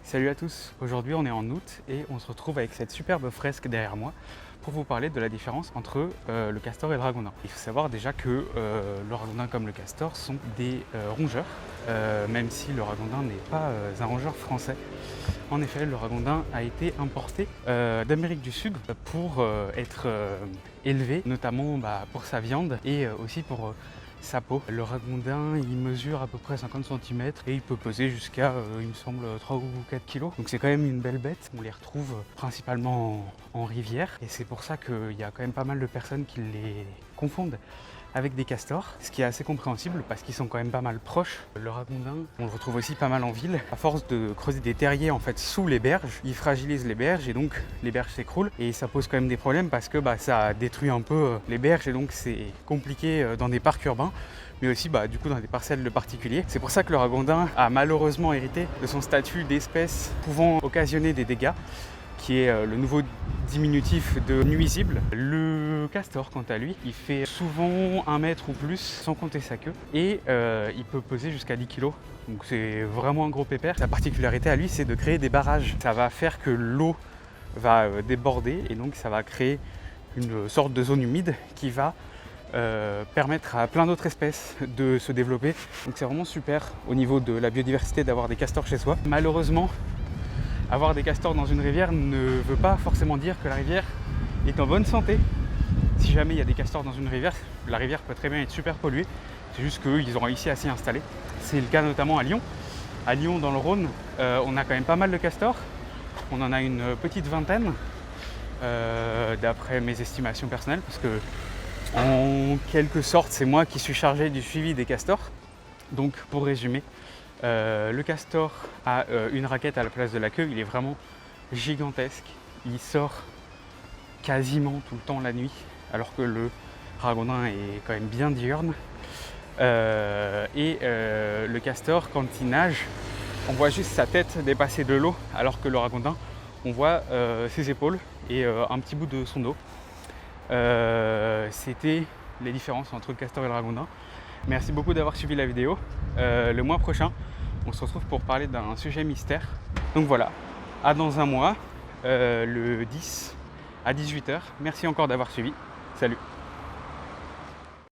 Salut à tous, aujourd'hui on est en août et on se retrouve avec cette superbe fresque derrière moi pour vous parler de la différence entre le castor et le ragondin. Il faut savoir déjà que le ragondin comme le castor sont des rongeurs, même si le ragondin n'est pas un rongeur français. En effet, le ragondin a été importé d'Amérique du Sud pour être élevé, notamment pour sa viande et aussi pour sa peau. Le ragondin, il mesure à peu près 50 cm et il peut peser jusqu'à, il me semble, 3 ou 4 kg. Donc c'est quand même une belle bête. On les retrouve principalement en rivière et c'est pour ça qu'il y a quand même pas mal de personnes qui les confondent avec des castors, ce qui est assez compréhensible parce qu'ils sont quand même pas mal proches. Le ragondin, on le retrouve aussi pas mal en ville. À force de creuser des terriers en fait sous les berges, il fragilise les berges et donc les berges s'écroulent et ça pose quand même des problèmes parce que ça détruit un peu les berges et donc c'est compliqué dans des parcs urbains, mais aussi du coup dans des parcelles de particuliers. C'est pour ça que le ragondin a malheureusement hérité de son statut d'espèce pouvant occasionner des dégâts, qui est le nouveau diminutif de nuisible. Le castor, quant à lui, il fait souvent 1 mètre ou plus, sans compter sa queue, et il peut peser jusqu'à 10 kg. Donc c'est vraiment un gros pépère. Sa particularité à lui, c'est de créer des barrages. Ça va faire que l'eau va déborder, et donc ça va créer une sorte de zone humide qui va permettre à plein d'autres espèces de se développer. Donc c'est vraiment super au niveau de la biodiversité d'avoir des castors chez soi. Malheureusement, avoir des castors dans une rivière ne veut pas forcément dire que la rivière est en bonne santé. Si jamais il y a des castors dans une rivière, la rivière peut très bien être super polluée. C'est juste qu'ils ont réussi à s'y installer. C'est le cas notamment à Lyon. À Lyon, dans le Rhône, on a quand même pas mal de castors. On en a une petite vingtaine, d'après mes estimations personnelles, parce que en quelque sorte, c'est moi qui suis chargé du suivi des castors. Donc, pour résumer, le castor a une raquette à la place de la queue, il est vraiment gigantesque, il sort quasiment tout le temps la nuit, alors que le ragondin est quand même bien diurne. Le castor, quand il nage, on voit juste sa tête dépasser de l'eau, alors que le ragondin, on voit ses épaules et un petit bout de son dos. C'était les différences entre le castor et le ragondin. Merci beaucoup d'avoir suivi la vidéo. Le mois prochain, on se retrouve pour parler d'un sujet mystère. Donc voilà, à dans un mois, le 10 à 18 h. Merci encore d'avoir suivi. Salut!